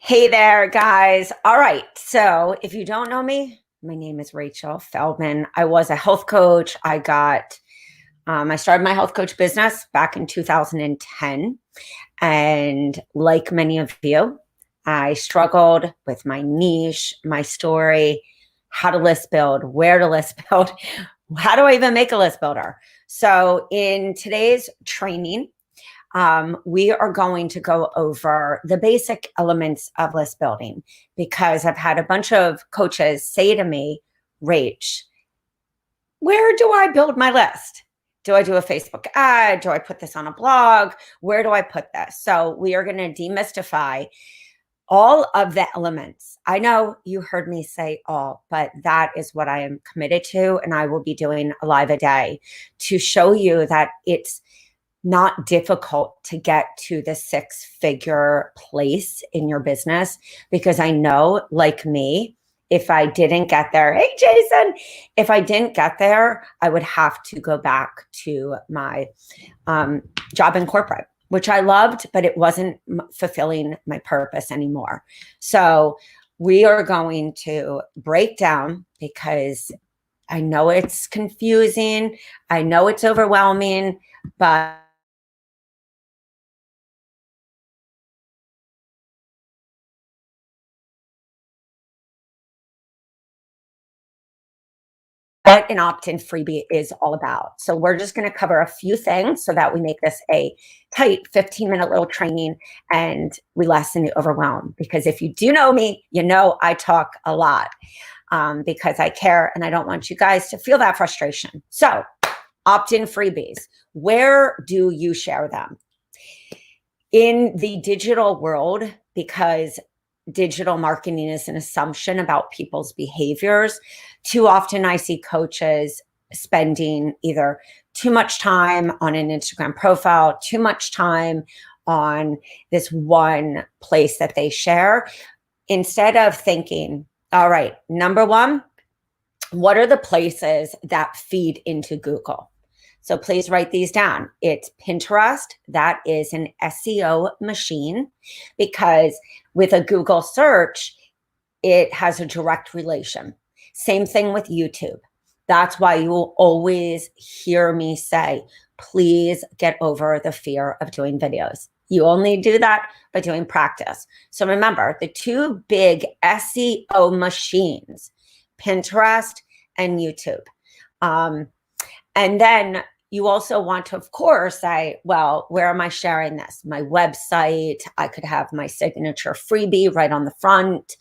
Hey there, guys. All right. So if you don't know me, my name is Rachel Feldman. I was a health coach. I started my health coach business back in 2010. And like many of you, I struggled with my niche, my story, how to list build, where to list build, how do I even make a list builder? So in today's training, we are going to go over the basic elements of list building because I've had a bunch of coaches say to me, Rach, where do I build my list? Do I do a Facebook ad? Do I put this on a blog? Where do I put this? So we are going to demystify all of the elements. I know you heard me say all, but that is what I am committed to. And I will be doing a live a day to show you that it's not difficult to get to the six-figure place in your business, because I know, like me, if I didn't get there, hey, Jason, if I didn't get there, I would have to go back to my job in corporate, which I loved, but it wasn't fulfilling my purpose anymore. So we are going to break down, because I know it's confusing. I know it's overwhelming, but what an opt-in freebie is all about. So we're just going to cover a few things so that we make this a tight 15-minute little training and we lessen the overwhelm. Because if you do know me, you know I talk a lot because I care and I don't want you guys to feel that frustration. So opt-in freebies, where do you share them? In the digital world, because digital marketing is an assumption about people's behaviors, too often I see coaches spending either too much time on an Instagram profile, too much time on this one place that they share, instead of thinking, all right, number one, what are the places that feed into Google? So please write these down. It's Pinterest. That is an SEO machine, because with a Google search, it has a direct relation. Same thing with YouTube. That's why you will always hear me say, please get over the fear of doing videos. You only do that by doing practice. So remember, the two big SEO machines, Pinterest and YouTube. And then you also want to, of course, say, well, where am I sharing this? My website. I could have my signature freebie right on the front.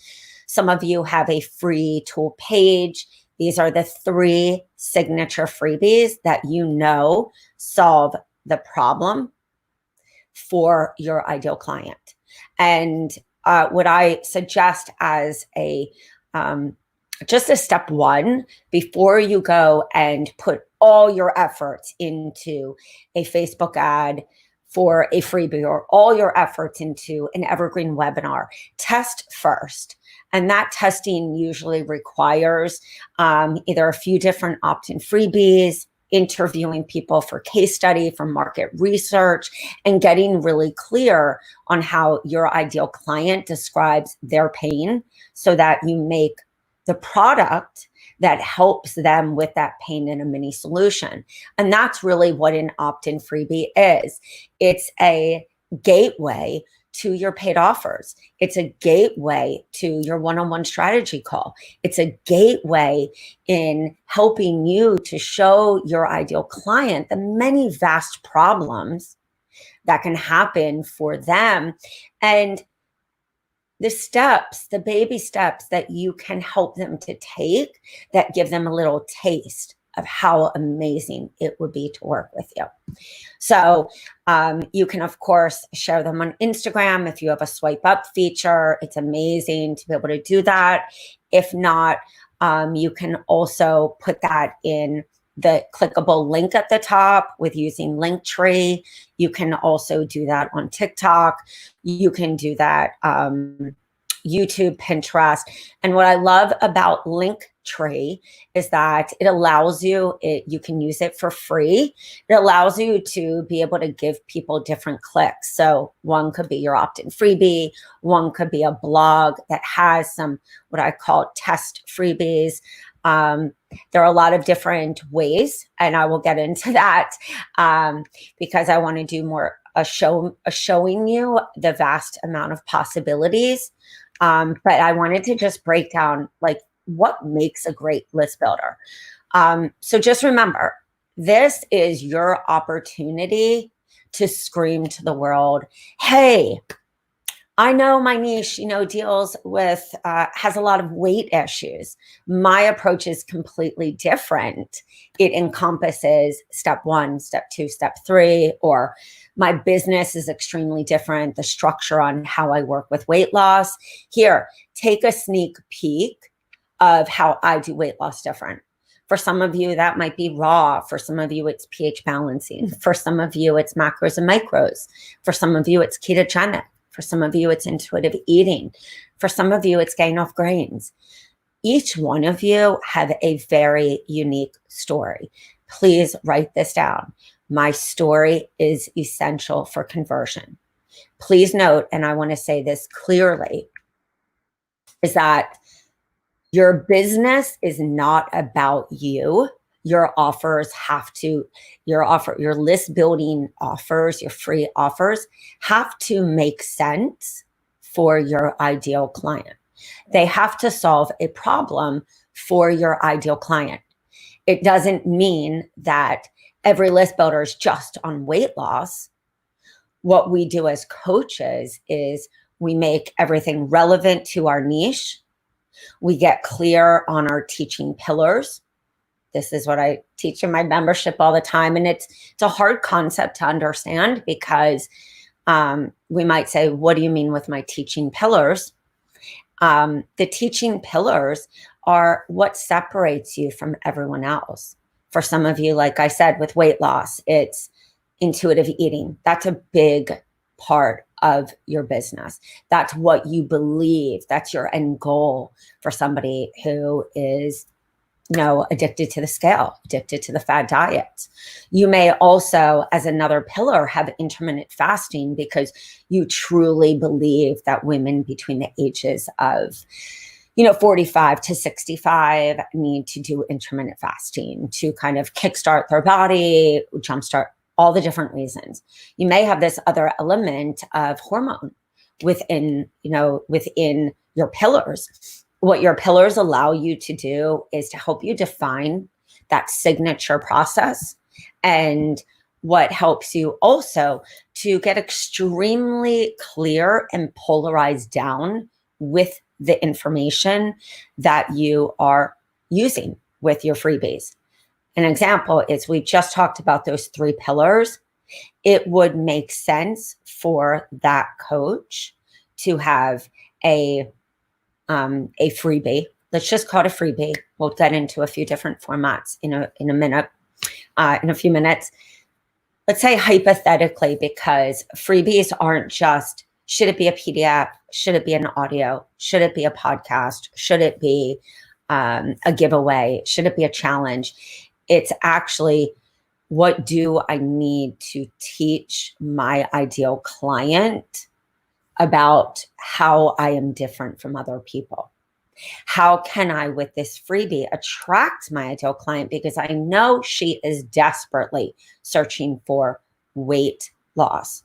Some of you have a free tool page. These are the three signature freebies that you know solve the problem for your ideal client. And what I suggest as a just a step one, before you go and put all your efforts into a Facebook ad for a freebie or all your efforts into an evergreen webinar, test first. And that testing usually requires either a few different opt-in freebies, interviewing people for case study, for market research, and getting really clear on how your ideal client describes their pain so that you make the product that helps them with that pain in a mini solution. And that's really what an opt-in freebie is. It's a gateway to your paid offers. It's a gateway to your one-on-one strategy call. It's a gateway in helping you to show your ideal client the many vast problems that can happen for them, and the steps, the baby steps that you can help them to take that give them a little taste of how amazing it would be to work with you. So you can, of course, share them on Instagram. If you have a swipe up feature, it's amazing to be able to do that. If not, you can also put that in the clickable link at the top with using Linktree. You can also do that on TikTok. You can do that YouTube, Pinterest. And what I love about link tree is that it allows you, you can use it for free. It allows you to be able to give people different clicks. So one could be your opt-in freebie. One could be a blog that has some, what I call test freebies. There are a lot of different ways, and I will get into that because I want to do more showing you the vast amount of possibilities. But I wanted to just break down like what makes a great list builder. So just remember, this is your opportunity to scream to the world, hey, I know my niche, deals with, has a lot of weight issues. My approach is completely different. It encompasses step 1, step 2, step 3, or my business is extremely different. The structure on how I work with weight loss. Here, take a sneak peek of how I do weight loss different. For some of you, that might be raw. For some of you, it's pH balancing. For some of you, it's macros and micros. For some of you, it's ketogenic. For some of you, it's intuitive eating. For some of you, it's getting off grains. Each one of you have a very unique story. Please write this down. My story is essential for conversion. Please note, and I want to say this clearly, is that your business is not about you. Your offers have to, your list building offers, your free offers have to make sense for your ideal client. They have to solve a problem for your ideal client. It doesn't mean that every list builder is just on weight loss. What we do as coaches is we make everything relevant to our niche. We get clear on our teaching pillars. This is what I teach in my membership all the time. And it's a hard concept to understand because we might say, what do you mean with my teaching pillars? The teaching pillars are what separates you from everyone else. For some of you, like I said, with weight loss, it's intuitive eating. That's a big part of your business. That's what you believe. That's your end goal for somebody who is addicted to the scale, addicted to the fad diets. You may also, as another pillar, have intermittent fasting because you truly believe that women between the ages of 45 to 65 need to do intermittent fasting to kind of kickstart their body, jumpstart all the different reasons. You may have this other element of hormone within your pillars. What your pillars allow you to do is to help you define that signature process, and what helps you also to get extremely clear and polarized down with the information that you are using with your freebies. An example is we just talked about those 3 pillars. It would make sense for that coach to have a freebie. Let's just call it a freebie. We'll get into a few different formats in a few minutes. Let's say hypothetically, because freebies aren't just, should it be a PDF? Should it be an audio? Should it be a podcast? Should it be a giveaway? Should it be a challenge? It's actually, what do I need to teach my ideal client about how I am different from other people? How can I, with this freebie, attract my ideal client? Because I know she is desperately searching for weight loss.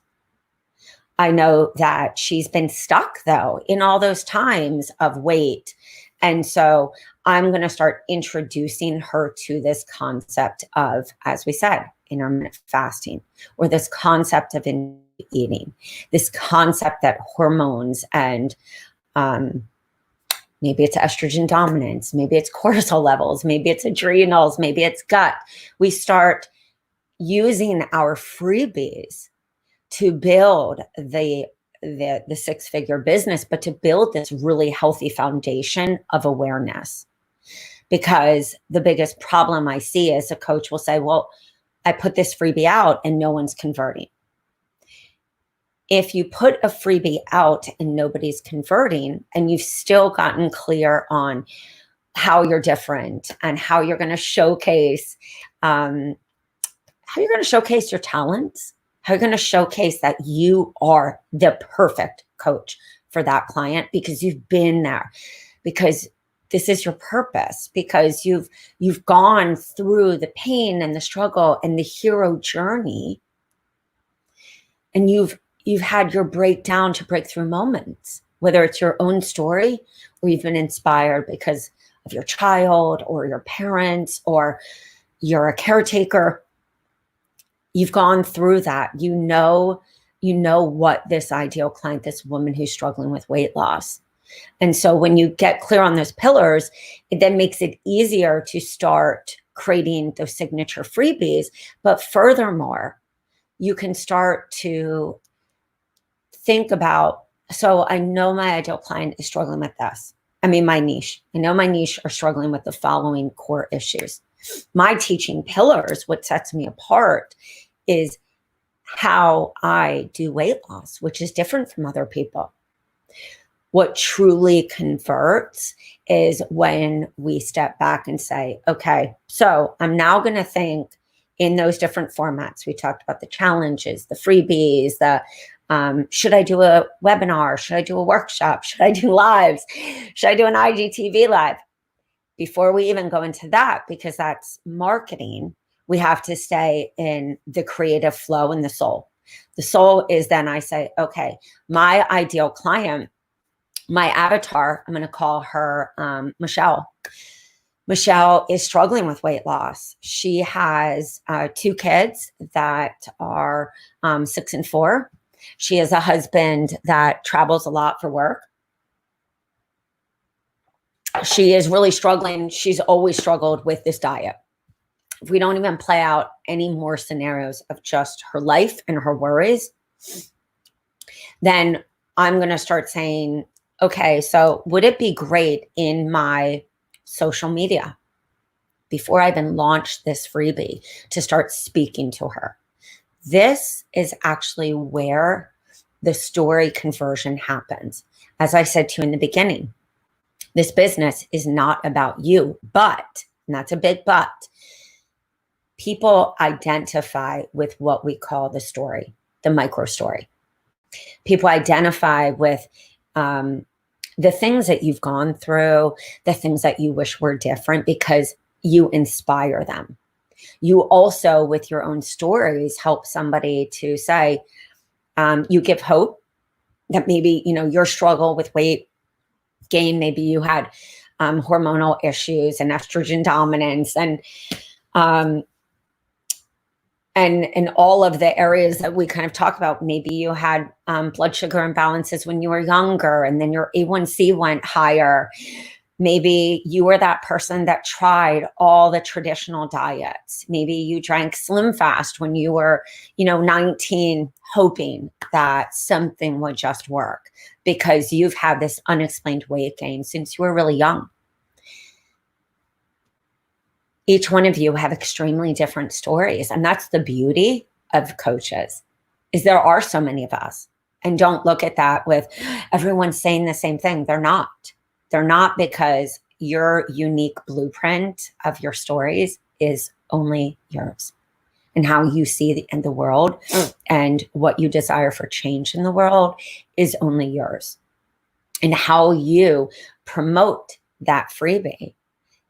I know that she's been stuck, though, in all those times of weight. And so I'm going to start introducing her to this concept of, as we said, intermittent fasting, or this concept of eating, this concept that hormones and maybe it's estrogen dominance, maybe it's cortisol levels, maybe it's adrenals, maybe it's gut. We start using our freebies to build the 6-figure business, but to build this really healthy foundation of awareness. Because the biggest problem I see is a coach will say, well, I put this freebie out and no one's converting. If you put a freebie out and nobody's converting, and you've still gotten clear on how you're different and how you're going to showcase your talents, how you're going to showcase that you are the perfect coach for that client because you've been there, because this is your purpose, because you've gone through the pain and the struggle and the hero journey, and you've had your breakdown to breakthrough moments, whether it's your own story or you've been inspired because of your child or your parents or you're a caretaker. You've gone through that. You know what this ideal client, this woman who's struggling with weight loss. And so when you get clear on those pillars, it then makes it easier to start creating those signature freebies. But furthermore, you can start to think about, so I know my ideal client is struggling with this. I mean, my niche. I know my niche are struggling with the following core issues. My teaching pillars, what sets me apart is how I do weight loss, which is different from other people. What truly converts is when we step back and say, okay, so I'm now going to think in those different formats. We talked about the challenges, the freebies, should I do a webinar? Should I do a workshop? Should I do lives? Should I do an IGTV live? Before we even go into that, because that's marketing, we have to stay in the creative flow and the soul. The soul is then I say, okay, my ideal client, my avatar, I'm going to call her Michelle. Michelle is struggling with weight loss. She has 2 kids that are 6 and 4. She has a husband that travels a lot for work. She is really struggling. She's always struggled with this diet. If we don't even play out any more scenarios of just her life and her worries, then I'm going to start saying, okay, so would it be great in my social media before I even launch this freebie to start speaking to her? This is actually where the story conversion happens. As I said to you in the beginning, this business is not about you, but, and that's a big but, people identify with what we call the story, the micro story. People identify with the things that you've gone through, the things that you wish were different, because you inspire them. You also, with your own stories, help somebody to say, you give hope that maybe, your struggle with weight gain, maybe you had hormonal issues and estrogen dominance and all of the areas that we kind of talk about. Maybe you had blood sugar imbalances when you were younger and then your A1C went higher. Maybe you were that person that tried all the traditional diets. Maybe you drank Slim Fast when you were, 19, hoping that something would just work because you've had this unexplained weight gain since you were really young. Each one of you have extremely different stories. And that's the beauty of coaches, is there are so many of us. And don't look at that with everyone saying the same thing. They're not. They're not, because your unique blueprint of your stories is only yours, and how you see the world and what you desire for change in the world is only yours. And how you promote that freebie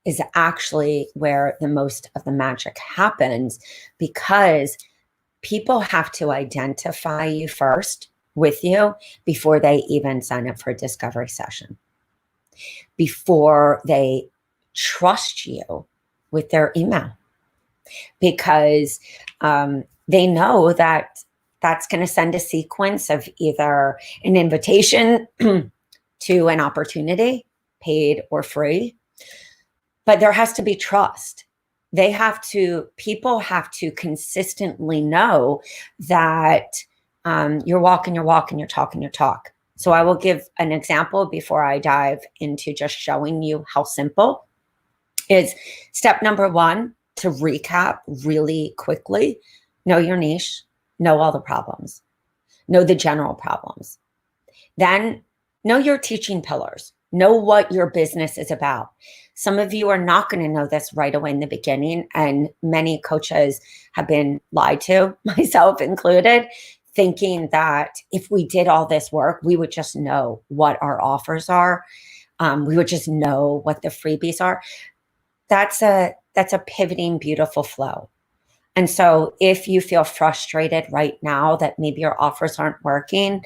is actually where the most of the magic happens, because people have to identify you first with you before they even sign up for a discovery session, before they trust you with their email, because they know that that's going to send a sequence of either an invitation to an opportunity, paid or free, but there has to be trust. People have to consistently know that you're walking your walk and you're talking your talk. So I will give an example before I dive into just showing you how simple is. Step number 1, to recap really quickly: know your niche, know all the problems, know the general problems. Then know your teaching pillars. Know what your business is about. Some of you are not going to know this right away in the beginning, and many coaches have been lied to, myself included, thinking that if we did all this work, we would just know what our offers are. We would just know what the freebies are. That's a pivoting, beautiful flow. And so if you feel frustrated right now that maybe your offers aren't working,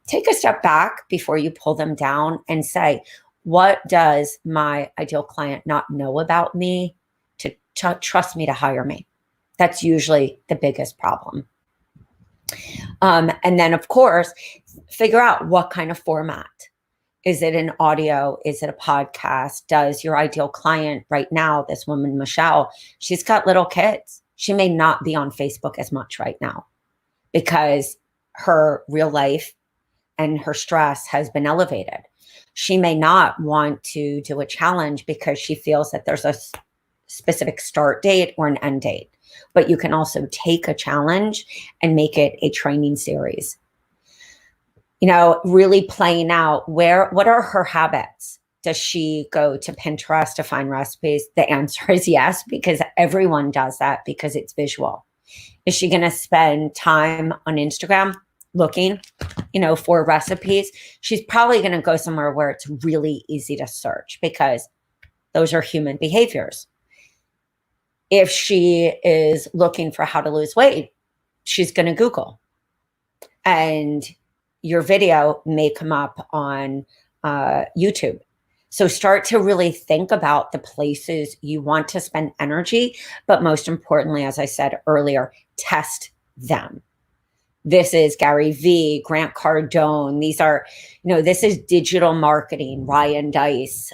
take a step back before you pull them down and say, what does my ideal client not know about me to trust me to hire me? That's usually the biggest problem. And then, of course, figure out what kind of format. Is it an audio? Is it a podcast? Does your ideal client right now, this woman, Michelle, she's got little kids. She may not be on Facebook as much right now because her real life and her stress has been elevated. She may not want to do a challenge because she feels that there's a specific start date or an end date. But you can also take a challenge and make it a training series. Really playing out what are her habits? Does she go to Pinterest to find recipes? The answer is yes, because everyone does that because it's visual. Is she going to spend time on Instagram looking, for recipes? She's probably going to go somewhere where it's really easy to search because those are human behaviors. If she is looking for how to lose weight, she's going to Google. And your video may come up on YouTube. So start to really think about the places you want to spend energy, but most importantly, as I said earlier, test them. This is Gary Vee, Grant Cardone. These are, this is digital marketing, Ryan Dice.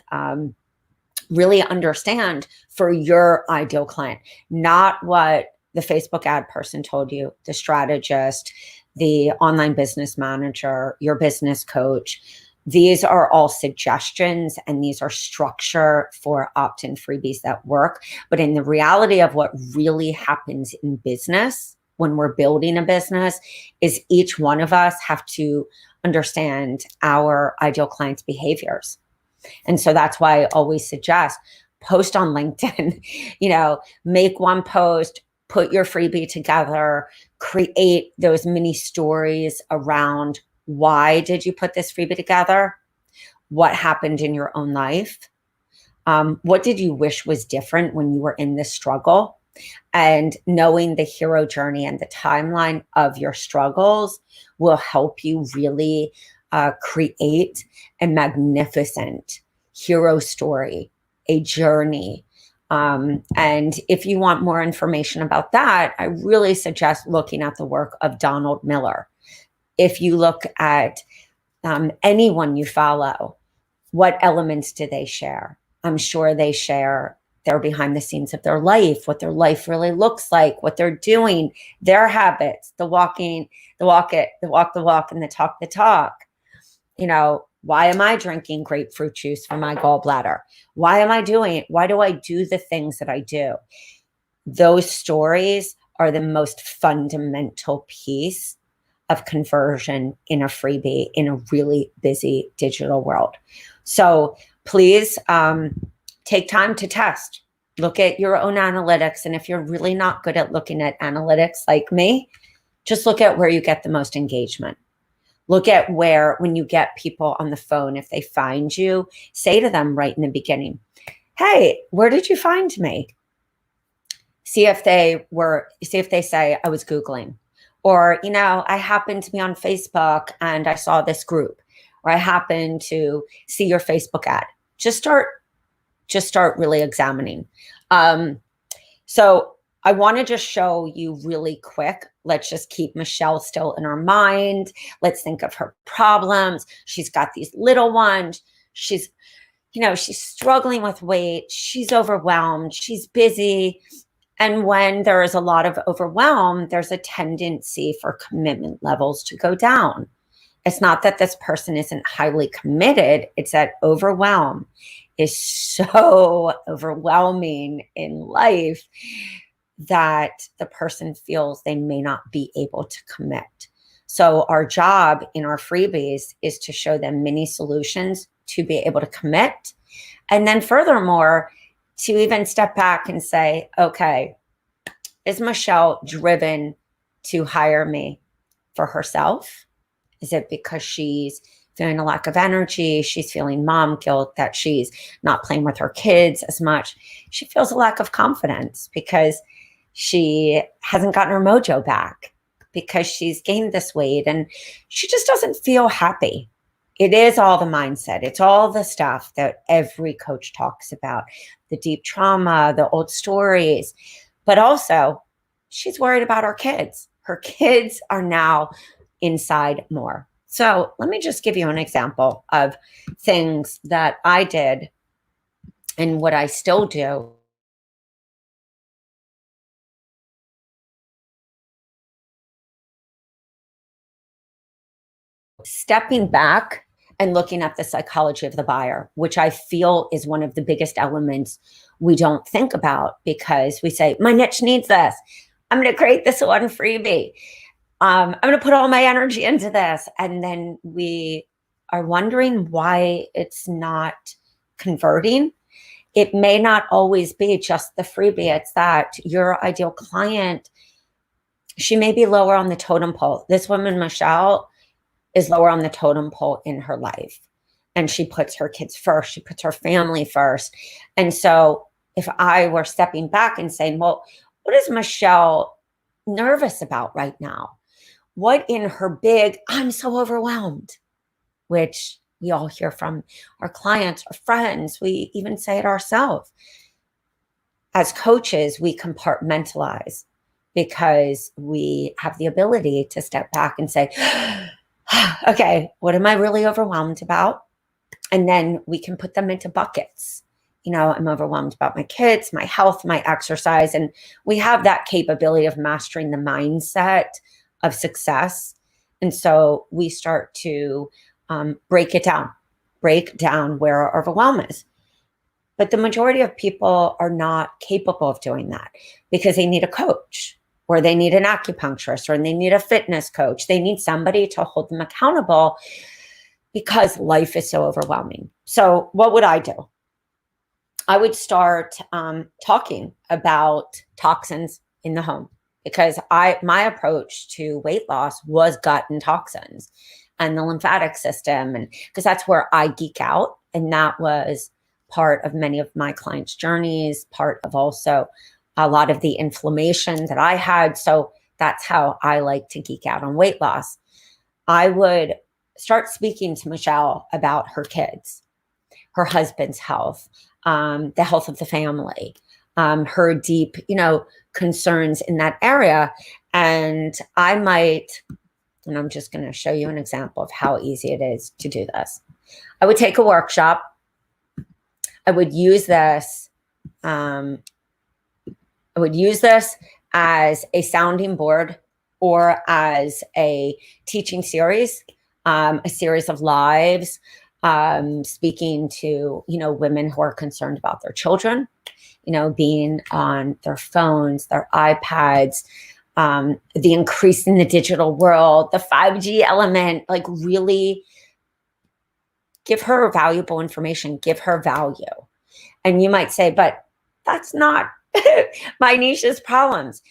Really understand for your ideal client, not what the Facebook ad person told you, the strategist, the online business manager, your business coach. These are all suggestions and these are structure for opt-in freebies that work. But in the reality of what really happens in business when we're building a business is each one of us have to understand our ideal client's behaviors. And so that's why I always suggest post on LinkedIn, make one post, put your freebie together, create those mini stories around why did you put this freebie together? What happened in your own life? What did you wish was different when you were in this struggle? And knowing the hero journey and the timeline of your struggles will help you really create a magnificent hero story, a journey. And if you want more information about that, I really suggest looking at the work of Donald Miller. If you look at anyone you follow, what elements do they share? I'm sure they share their behind the scenes of their life, what their life really looks like, what they're doing, their habits, the walk, and the talk. Why am I drinking grapefruit juice for my gallbladder? Why do I do the things that I do? Those stories are the most fundamental piece of conversion in a freebie in a really busy digital world. So please take time to test. Look at your own analytics. And if you're really not good at looking at analytics like me, just look at where you get the most engagement. Look at when you get people on the phone, if they find you, say to them right in the beginning, hey, where did you find me? See if they say, I was Googling. Or, I happened to be on Facebook and I saw this group. Or I happened to see your Facebook ad. Just start really examining. So I want to just show you really quick. Let's just keep Michelle still in our mind. Let's think of her problems. She's got these little ones. She's struggling with weight. She's overwhelmed. She's busy. And when there is a lot of overwhelm, there's a tendency for commitment levels to go down. It's not that this person isn't highly committed. It's that overwhelm is so overwhelming in life that the person feels they may not be able to commit. So our job in our freebies is to show them mini solutions to be able to commit. And then furthermore, to even step back and say, okay, is Michelle driven to hire me for herself? Is it because she's feeling a lack of energy? She's feeling mom guilt that she's not playing with her kids as much. She feels a lack of confidence because she hasn't gotten her mojo back, because she's gained this weight and she just doesn't feel happy. It is all the mindset. It's all the stuff that every coach talks about, the deep trauma, the old stories, but also she's worried about her kids. Her kids are now inside more. So let me just give you an example of things that I did and what I still do. Stepping back and looking at the psychology of the buyer, which I feel is one of the biggest elements we don't think about, because we say, my niche needs this. I'm going to create this one freebie. I'm going to put all my energy into this. And then we are wondering why it's not converting. It may not always be just the freebie. It's that your ideal client, she may be lower on the totem pole. This woman, Michelle, is lower on the totem pole in her life. And she puts her kids first. She puts her family first. And so if I were stepping back and saying, well, what is Michelle nervous about right now? What in her big, I'm so overwhelmed, which we all hear from our clients, our friends, we even say it ourselves. As coaches, we compartmentalize because we have the ability to step back and say, okay, what am I really overwhelmed about? And then we can put them into buckets. You know, I'm overwhelmed about my kids, my health, my exercise. And we have that capability of mastering the mindset of success. And so we start to break down where our overwhelm is. But the majority of people are not capable of doing that because they need a coach, or they need an acupuncturist, or they need a fitness coach. They need somebody to hold them accountable because life is so overwhelming. So what would I do? I would start talking about toxins in the home, because my approach to weight loss was gut and toxins and the lymphatic system, and because that's where I geek out, and that was part of many of my clients' journeys, part of also a lot of the inflammation that I had. So that's how I like to geek out on weight loss. I would start speaking to Michelle about her kids, her husband's health, the health of the family, her deep, concerns in that area. And I might, and I'm just going to show you an example of how easy it is to do this. I would take a workshop. I would use this. I would use this as a sounding board or as a teaching series, a series of lives, speaking to, women who are concerned about their children, being on their phones, their iPads, the increase in the digital world, the 5G element, like really give her valuable information, give her value. And you might say, but that's not my niche's problems.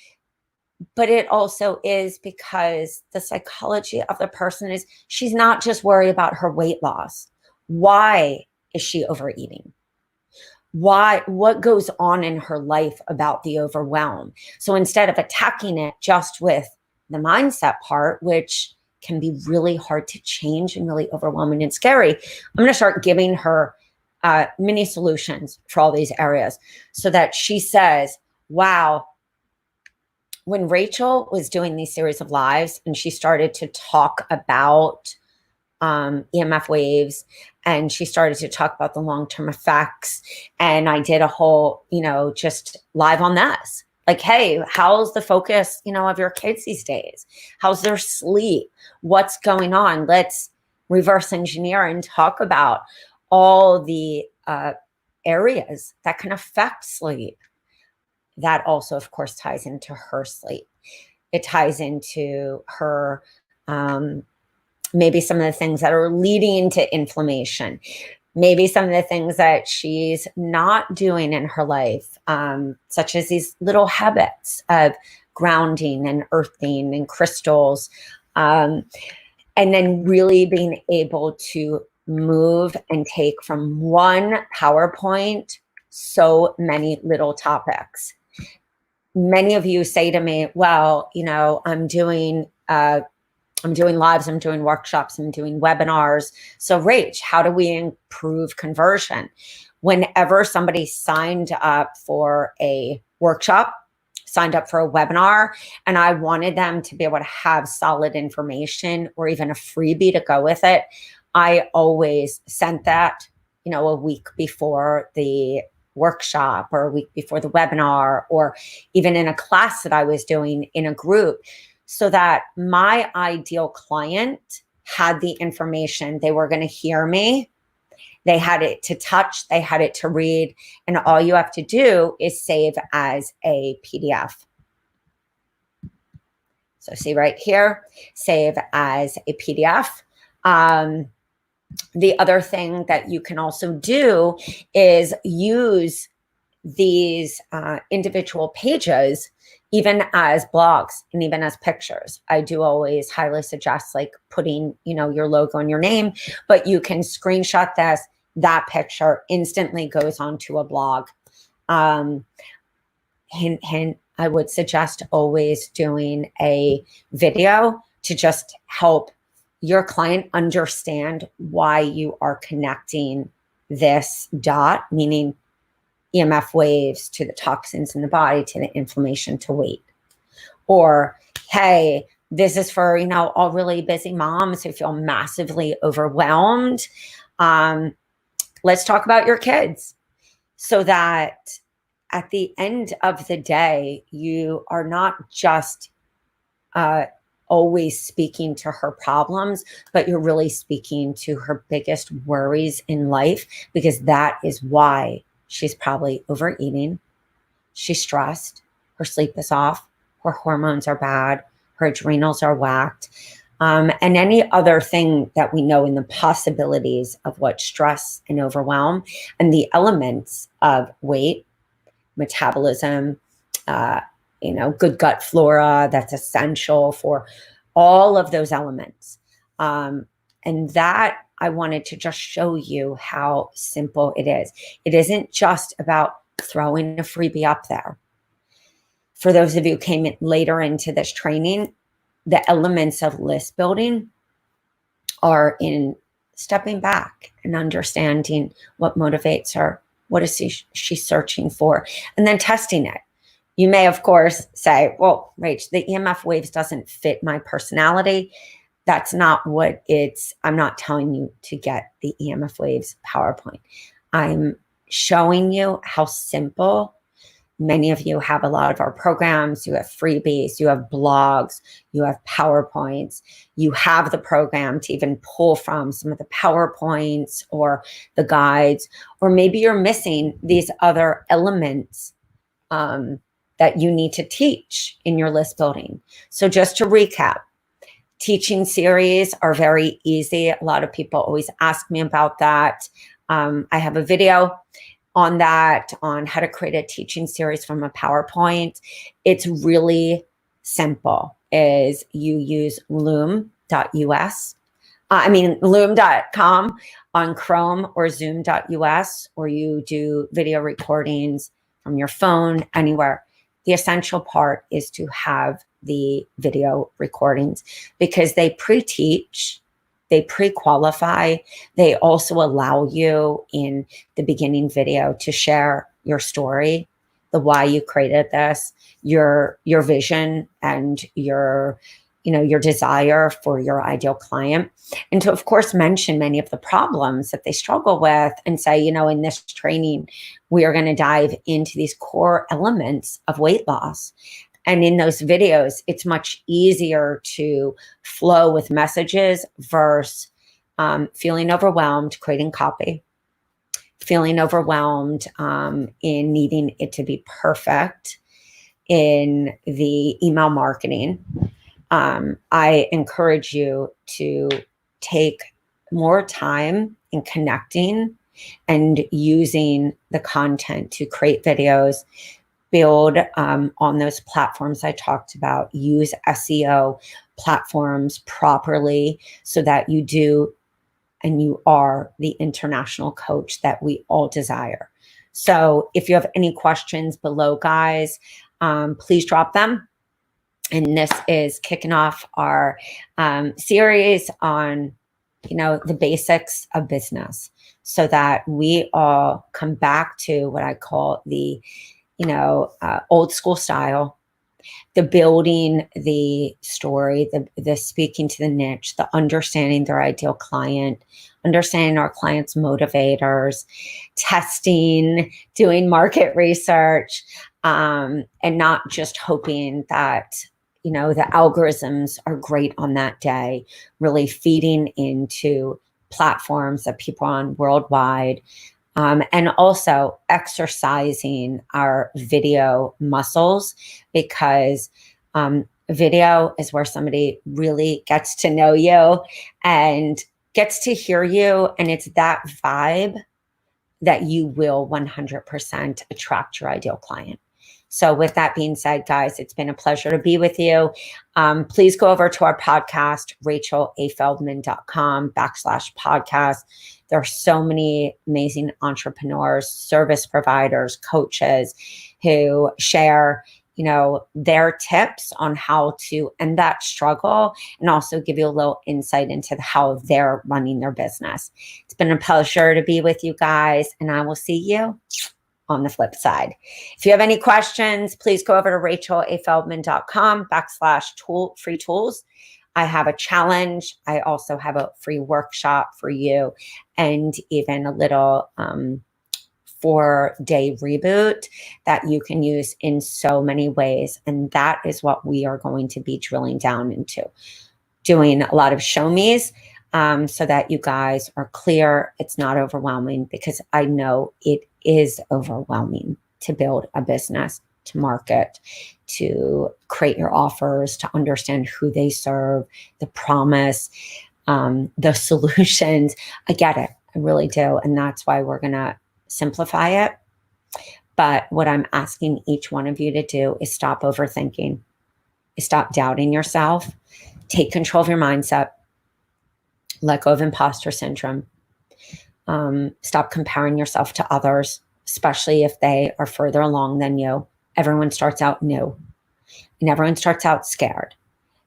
But it also is, because the psychology of the person is, she's not just worried about her weight loss. Why is she overeating? What goes on in her life about the overwhelm? So instead of attacking it just with the mindset part, which can be really hard to change and really overwhelming and scary, I'm going to start giving her mini solutions for all these areas, so that she says, wow, when Rachel was doing these series of lives and she started to talk about EMF waves, and she started to talk about the long-term effects, and I did a whole, just live on this. Like, hey, how's the focus, of your kids these days? How's their sleep? What's going on? Let's reverse engineer and talk about all the areas that can affect sleep. That also, of course, ties into her sleep. It ties into her, maybe some of the things that are leading to inflammation. maybe some of the things that she's not doing in her life, such as these little habits of grounding and earthing and crystals, and then really being able to move and take from one PowerPoint so many little topics. Many of you say to me, well, I'm doing lives, I'm doing workshops, I'm doing webinars. So Rach, how do we improve conversion? Whenever somebody signed up for a workshop, signed up for a webinar, and I wanted them to be able to have solid information or even a freebie to go with it, I always sent that, a week before the workshop or a week before the webinar, or even in a class that I was doing in a group, so that my ideal client had the information. They were going to hear me. They had it to touch. They had it to read. And all you have to do is save as a PDF. So see right here, save as a PDF. The other thing that you can also do is use these individual pages even as blogs and even as pictures. I do always highly suggest like putting, your logo and your name, but you can screenshot this. That picture instantly goes onto a blog. Hint, hint, I would suggest always doing a video to just help your client understand why you are connecting this dot, meaning EMF waves to the toxins in the body, to the inflammation, to weight. Or, hey, this is for, all really busy moms who feel massively overwhelmed. Let's talk about your kids, so that at the end of the day, you are not just always speaking to her problems, but you're really speaking to her biggest worries in life, because that is why she's probably overeating. She's stressed. Her sleep is off. Her hormones are bad. Her adrenals are whacked. And any other thing that we know in the possibilities of what stress and overwhelm and the elements of weight, metabolism, good gut flora that's essential for all of those elements. And that I wanted to just show you how simple it is. It isn't just about throwing a freebie up there. For those of you who came in later into this training, the elements of list building are in stepping back and understanding what motivates her, what is she searching for, and then testing it. You may, of course, say, well, Rach, the EMF waves doesn't fit my personality. That's not what I'm not telling you to get the EMF waves PowerPoint. I'm showing you how simple. Many of you have a lot of our programs. You have freebies, you have blogs, you have PowerPoints. You have the program to even pull from some of the PowerPoints or the guides, or maybe you're missing these other elements that you need to teach in your list building. So just to recap, teaching series are very easy. A lot of people always ask me about that. I have a video on that, on how to create a teaching series from a PowerPoint. It's really simple. Is you use loom.com on Chrome, or zoom.us, or you do video recordings from your phone, anywhere. The essential part is to have the video recordings, because they pre-teach, they pre-qualify. They also allow you in the beginning video to share your story, the why you created this, your vision, and your desire for your ideal client. And to, of course, mention many of the problems that they struggle with, and say, in this training, we are going to dive into these core elements of weight loss. And in those videos, it's much easier to flow with messages versus feeling overwhelmed, creating copy, feeling overwhelmed in needing it to be perfect in the email marketing. I encourage you to take more time in connecting and using the content to create videos, build on those platforms I talked about, use SEO platforms properly so that you do and you are the international coach that we all desire. So if you have any questions below, guys, please drop them. And this is kicking off our series on, the basics of business so that we all come back to what I call the, old school style, the building the story, the speaking to the niche, the understanding their ideal client, understanding our clients' motivators, testing, doing market research, and not just hoping that, the algorithms are great on that day, really feeding into platforms that people are on worldwide. And also exercising our video muscles, because video is where somebody really gets to know you and gets to hear you. And it's that vibe that you will 100% attract your ideal client. So with that being said, guys, it's been a pleasure to be with you. Please go over to our podcast, rachelafeldman.com/podcast. There are so many amazing entrepreneurs, service providers, coaches who share, their tips on how to end that struggle and also give you a little insight into how they're running their business. It's been a pleasure to be with you guys, and I will see you on the flip side. If you have any questions, please go over to rachelafeldman.com/free tools. I have a challenge. I also have a free workshop for you, and even a little 4-day reboot that you can use in so many ways. And that is what we are going to be drilling down into, doing a lot of show me's, so that you guys are clear. It's not overwhelming, because I know it is overwhelming to build a business, to market, to create your offers, to understand who they serve, the promise, the solutions. I get it. I really do. And that's why we're going to simplify it. But what I'm asking each one of you to do is stop overthinking, is stop doubting yourself, take control of your mindset, let go of imposter syndrome. Stop comparing yourself to others, especially if they are further along than you. Everyone starts out new, and everyone starts out scared.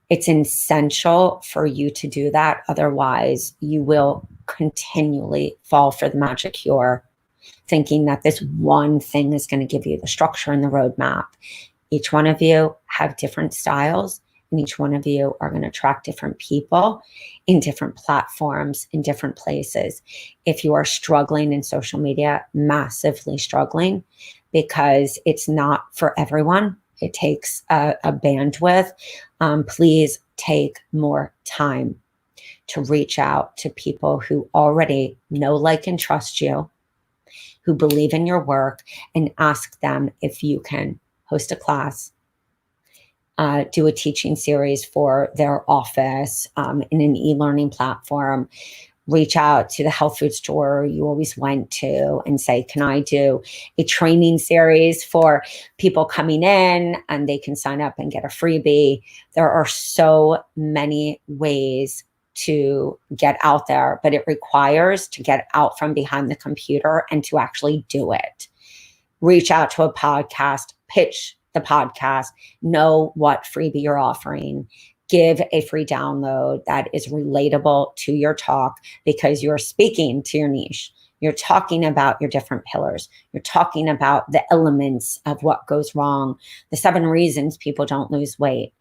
It's essential for you to do that. Otherwise, you will continually fall for the magic cure, thinking that this one thing is going to give you the structure and the roadmap. Each one of you have different styles, and each one of you are going to attract different people in different platforms, in different places. If you are struggling in social media, massively struggling, because it's not for everyone, it takes a bandwidth, please take more time to reach out to people who already know, like, and trust you, who believe in your work, and ask them if you can host a class, do a teaching series for their office in an e-learning platform. Reach out to the health food store you always went to and say, can I do a training series for people coming in, and they can sign up and get a freebie. There are so many ways to get out there, but it requires to get out from behind the computer and to actually do it. Reach out to a podcast, pitch the podcast, know what freebie you're offering, give a free download that is relatable to your talk, because you're speaking to your niche. You're talking about your different pillars. You're talking about the elements of what goes wrong, the 7 reasons people don't lose weight,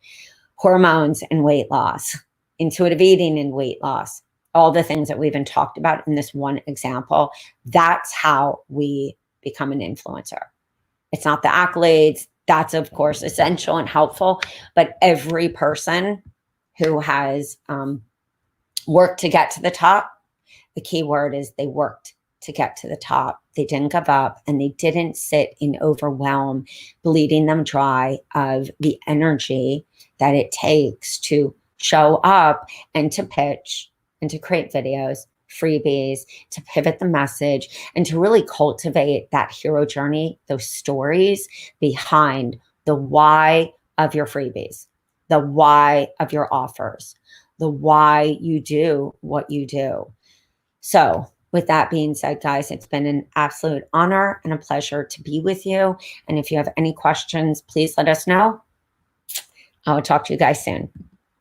hormones and weight loss, intuitive eating and weight loss, all the things that we've been talked about in this one example. That's how we become an influencer. It's not the accolades. That's, of course, essential and helpful. But every person who has worked to get to the top, the key word is they worked to get to the top. They didn't give up, and they didn't sit in overwhelm, bleeding them dry of the energy that it takes to show up and to pitch and to create videos freebies, to pivot the message, and to really cultivate that hero journey, those stories behind the why of your freebies, the why of your offers, the why you do what you do. So, with that being said, guys, it's been an absolute honor and a pleasure to be with you. And if you have any questions, please let us know. I will talk to you guys soon.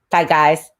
Bye, guys.